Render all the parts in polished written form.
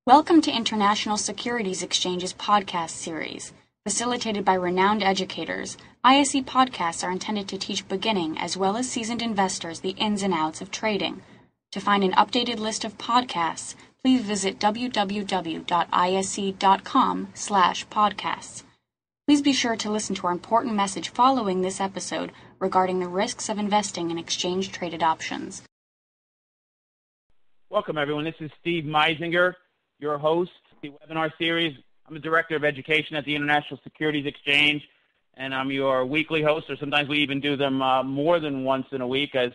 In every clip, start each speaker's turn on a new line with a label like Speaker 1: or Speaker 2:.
Speaker 1: Welcome to International Securities Exchange's podcast series. Facilitated by renowned educators, ISE podcasts are intended to teach beginning as well as seasoned investors the ins and outs of trading. To find an updated list of podcasts, please visit www.ise.com/podcasts. Please be sure to listen to our important message following this episode regarding the risks of investing in exchange-traded options.
Speaker 2: Welcome, everyone. This is Steve Meisinger, your host of the webinar series. I'm the Director of Education at the International Securities Exchange, and I'm your weekly host, or sometimes we even do them more than once in a week, as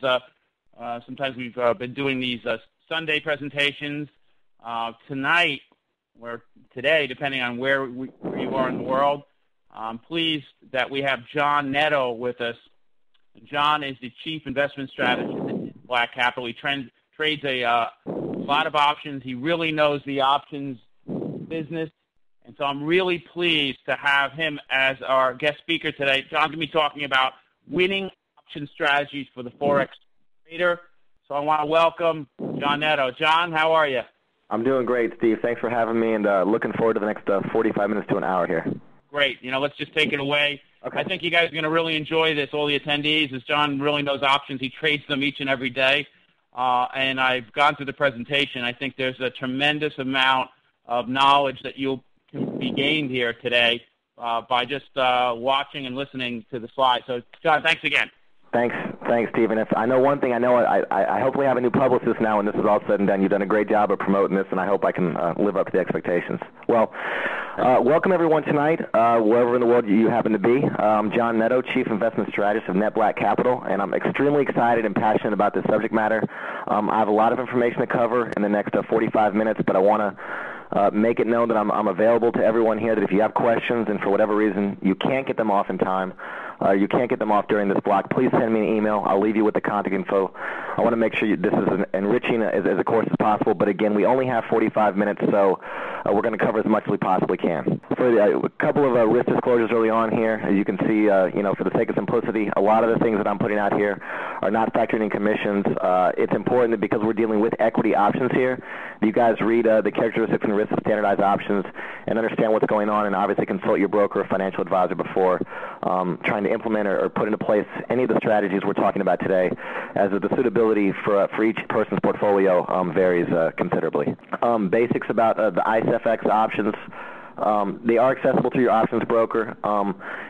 Speaker 2: sometimes we've been doing these Sunday presentations. Tonight, or today, depending on where you are in the world, I'm pleased that we have John Netto with us. John is the Chief Investment Strategist at Black Capital. He trades a lot of options. He really knows the options business, and so I'm really pleased to have him as our guest speaker today. John's going to be talking about winning option strategies for the Forex trader. So I want to welcome John Netto. John, how are you?
Speaker 3: I'm doing great, Steve. Thanks for having me, and looking forward to the next 45 minutes to an hour here.
Speaker 2: Great. Let's just take it away.
Speaker 3: Okay.
Speaker 2: I think you guys are going to really enjoy this, all the attendees, as John really knows options. He trades them each and every day. And I've gone through the presentation. I think there's a tremendous amount of knowledge that you can be gained here today by just watching and listening to the slides. So, John, thanks again.
Speaker 3: Thanks, Steve. And if I know one thing, I hopefully have a new publicist now when this is all said and done. You've done a great job of promoting this, and I hope I can live up to the expectations. Well, welcome everyone tonight, wherever in the world you happen to be. I'm John Netto, Chief Investment Strategist of Net Black Capital, and I'm extremely excited and passionate about this subject matter. I have a lot of information to cover in the next 45 minutes, but I want to make it known that I'm available to everyone here, that if you have questions and for whatever reason you can't get them off in time, you can't get them off during this block, please send me an email. I'll leave you with the contact info. I want to make sure this is as enriching as a course as possible, but again, we only have 45 minutes, so we're going to cover as much as we possibly can. For a couple of risk disclosures early on here, as you can see, for the sake of simplicity, a lot of the things that I'm putting out here are not factoring in commissions. It's important that because we're dealing with equity options here, you guys read the characteristics and risks of standardized options and understand what's going on, and obviously consult your broker or financial advisor before trying to implement or put into place any of the strategies we're talking about today, as the suitability for each person's portfolio varies considerably. Basics about the ICE-FX options. They are accessible through your options broker.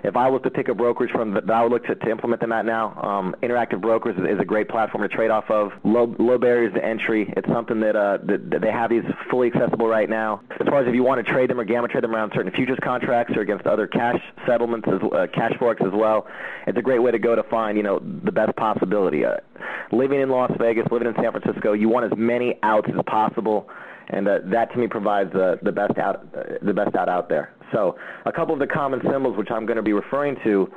Speaker 3: If I was to pick a brokerage from that I would look to implement them at now, Interactive Brokers is a great platform to trade off of. Low barriers to entry. It's something that they have these fully accessible right now. As far as if you want to trade them or gamma trade them around certain futures contracts or against other cash settlements, cash forex as well, it's a great way to go to find the best possibility. Living in Las Vegas, living in San Francisco, you want as many outs as possible. And that to me provides the best out out there. So a couple of the common symbols which I'm going to be referring to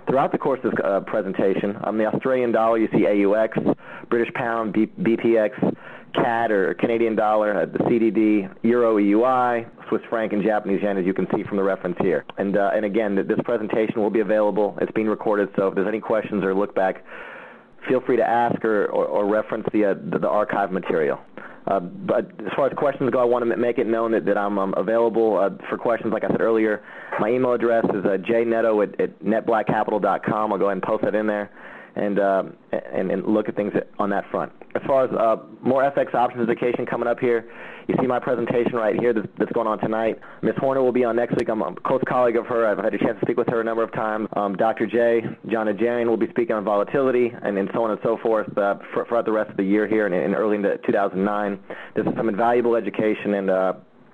Speaker 3: throughout the course of this presentation. On the Australian dollar, you see AUX, British pound, BPX, CAD or Canadian dollar, the CDD, Euro EUI, Swiss franc, and Japanese yen, as you can see from the reference here. And again, this presentation will be available. It's being recorded, so if there's any questions or look back, feel free to ask or reference the archive material. But as far as questions go, I want to make it known that I'm available for questions. Like I said earlier, my email address is jnetto@netblackcapital.com. I'll go ahead and post that in there and look at things on that front. As far as more FX options education coming up here, you see my presentation right here that's going on tonight. Ms. Horner will be on next week. I'm a close colleague of her. I've had a chance to speak with her a number of times. Dr. J, John Ajarian, will be speaking on volatility and so on and so forth throughout the rest of the year here and early into 2009. This is some invaluable education, and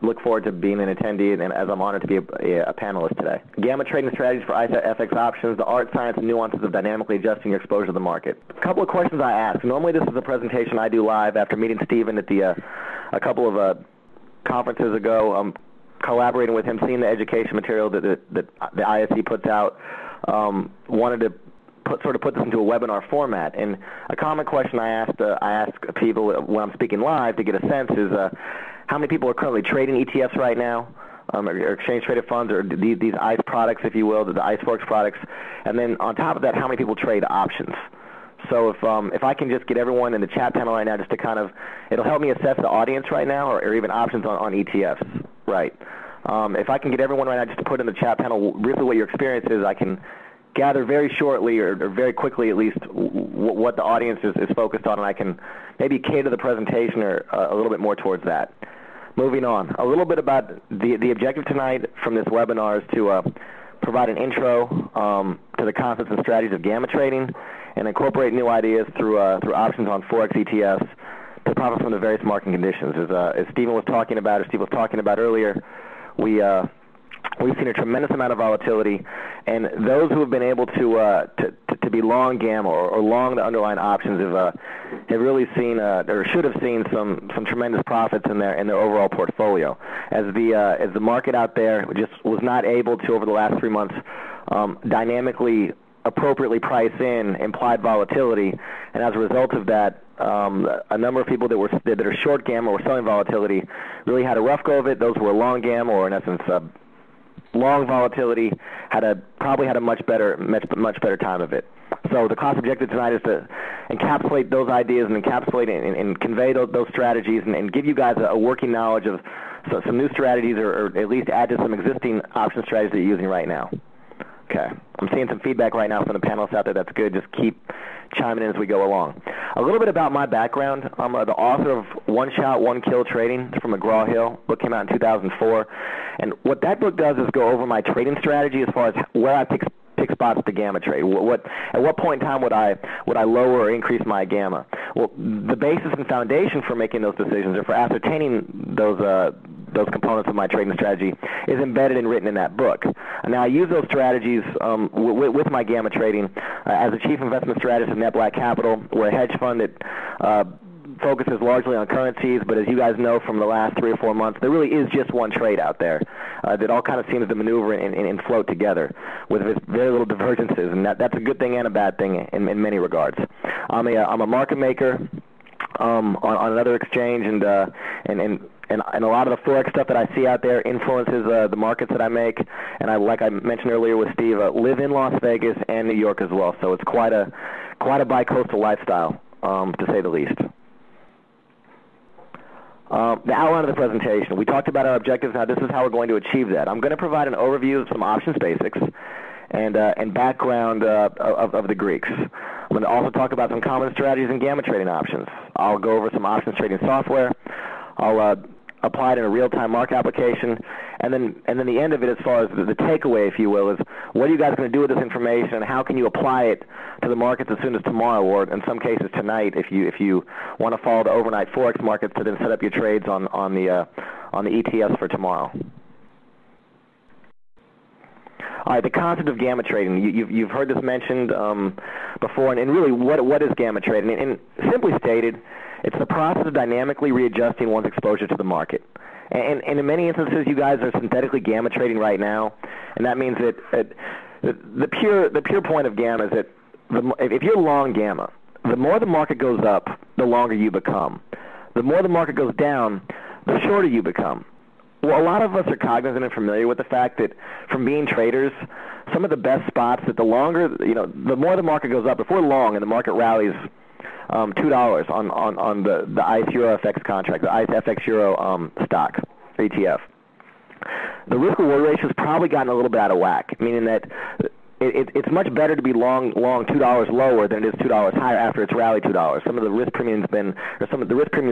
Speaker 3: look forward to being an attendee, and as I'm honored to be a panelist today. Gamma trading strategies for ICE-FX options, the art, science, and nuances of dynamically adjusting your exposure to the market. A couple of questions I ask. Normally this is a presentation I do live after meeting Stephen at a couple of conferences ago, collaborating with him, seeing the education material that the ISE puts out, wanted to put this into a webinar format. And a common question I ask people when I'm speaking live to get a sense is, how many people are currently trading ETFs right now, or exchange-traded funds, or these ICE products, if you will, the ICE Forex products? And then on top of that, how many people trade options? So if I can just get everyone in the chat panel right now just to kind of, it'll help me assess the audience right now or even options on ETFs. Right. If I can get everyone right now just to put in the chat panel briefly what your experience is, I can gather very shortly or very quickly at least what the audience is focused on, and I can maybe cater the presentation or a little bit more towards that. Moving on, a little bit about the objective tonight from this webinar is to provide an intro to the concepts and strategies of gamma trading and incorporate new ideas through options on Forex ETFs to profit from the various market conditions. As Stephen was talking about, or Steve was talking about earlier, we've seen a tremendous amount of volatility, and those who have been able to be long gamma or long the underlying options have really seen or should have seen some tremendous profits in their overall portfolio, as the market out there just was not able to over the last 3 months dynamically appropriately price in implied volatility, and as a result of that, a number of people that are short gamma or selling volatility really had a rough go of it. Those who were long gamma or in essence long volatility probably had a much better time of it. So the class objective tonight is to encapsulate those ideas and encapsulate and convey those strategies and give you guys a working knowledge of some new strategies or at least add to some existing option strategies that you're using right now. Okay. I'm seeing some feedback right now from the panelists out there. That's good. Just keep chiming in as we go along. A little bit about my background. I'm the author of One Shot, One Kill Trading from McGraw-Hill. Book came out in 2004. And what that book does is go over my trading strategy as far as where I pick spots to gamma trade. At what point in time would I lower or increase my gamma? Well, the basis and foundation for making those decisions or for ascertaining those components of my trading strategy is embedded and written in that book. Now, I use those strategies with my gamma trading as a chief investment strategist of Net Black Capital. We're a hedge fund that focuses largely on currencies, but as you guys know from the last 3 or 4 months, there really is just one trade out there that all kind of seems to maneuver and float together with very little divergences, and that's a good thing and a bad thing in many regards. I'm a market maker on another exchange, and a lot of the Forex stuff that I see out there influences the markets that I make. And like I mentioned earlier with Steve, live in Las Vegas and New York as well. So it's quite a bi-coastal lifestyle, to say the least. The outline of the presentation. We talked about our objectives. Now this is how we're going to achieve that. I'm going to provide an overview of some options basics and background of the Greeks. I'm going to also talk about some common strategies in gamma trading options. I'll go over some options trading software. I'll apply it in a real-time market application, and then the end of it, as far as the takeaway, if you will, is what are you guys going to do with this information, and how can you apply it to the markets as soon as tomorrow, or in some cases tonight, if you want to follow the overnight Forex markets to then set up your trades on the ETFs for tomorrow. All right, the concept of gamma trading. You've heard this mentioned before, and really, what is gamma trading? And simply stated, it's the process of dynamically readjusting one's exposure to the market. And in many instances, you guys are synthetically gamma trading right now, and that means that the pure point of gamma is that if you're long gamma, the more the market goes up, the longer you become. The more the market goes down, the shorter you become. Well, a lot of us are cognizant and familiar with the fact that from being traders, some of the best spots that the more the market goes up, if we're long and the market rallies $2 on the ICE Euro FX contract, the ICE FX Euro stock, ETF, the risk-reward ratio has probably gotten a little bit out of whack, meaning that it's much better to be long $2 lower than it is $2 higher after it's rallied $2. Some of the risk premiums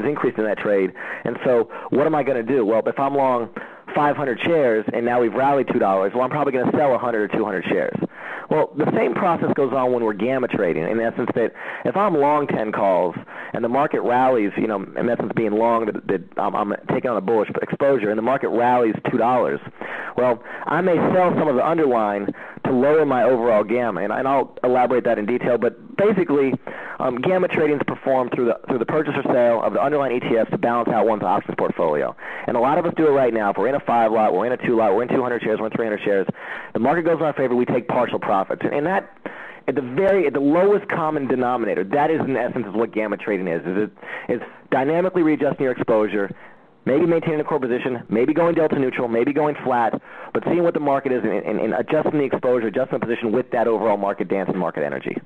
Speaker 3: increased in that trade, and so what am I going to do? Well, if I'm long 500 shares and now we've rallied $2, well, I'm probably going to sell 100 or 200 shares. Well, the same process goes on when we're gamma trading, in essence that if I'm long 10 calls and the market rallies, in essence being long that I'm taking on a bullish exposure and the market rallies $2, well, I may sell some of the underlying to lower my overall gamma, and I'll elaborate that in detail, but basically gamma trading is performed through the purchase or sale of the underlying ETFs to balance out one's options portfolio. And a lot of us do it right now. If we're in a 5 lot, we're in a 2 lot, we're in 200 shares, we're in 300 shares, the market goes in our favor, we take partial profits. And that, at the lowest common denominator, that is in essence is what gamma trading is. It's dynamically readjusting your exposure, maybe maintaining a core position, maybe going delta neutral, maybe going flat, but seeing what the market is and adjusting the exposure, adjusting the position with that overall market dance and market energy.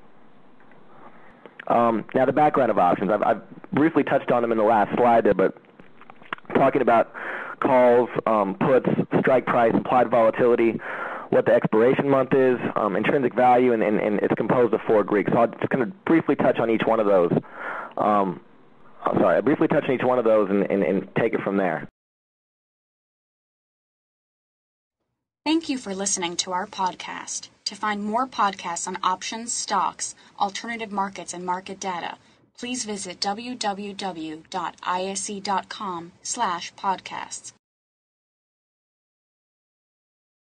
Speaker 3: Now, the background of options, I've briefly touched on them in the last slide there, but talking about calls, puts, strike price, implied volatility, what the expiration month is, intrinsic value, and it's composed of 4 Greeks. So I'll just kind of briefly touch on each one of those. I'll briefly touch on each one of those and take it from there.
Speaker 1: Thank you for listening to our podcast. To find more podcasts on options, stocks, alternative markets, and market data, please visit www.ise.com/podcasts.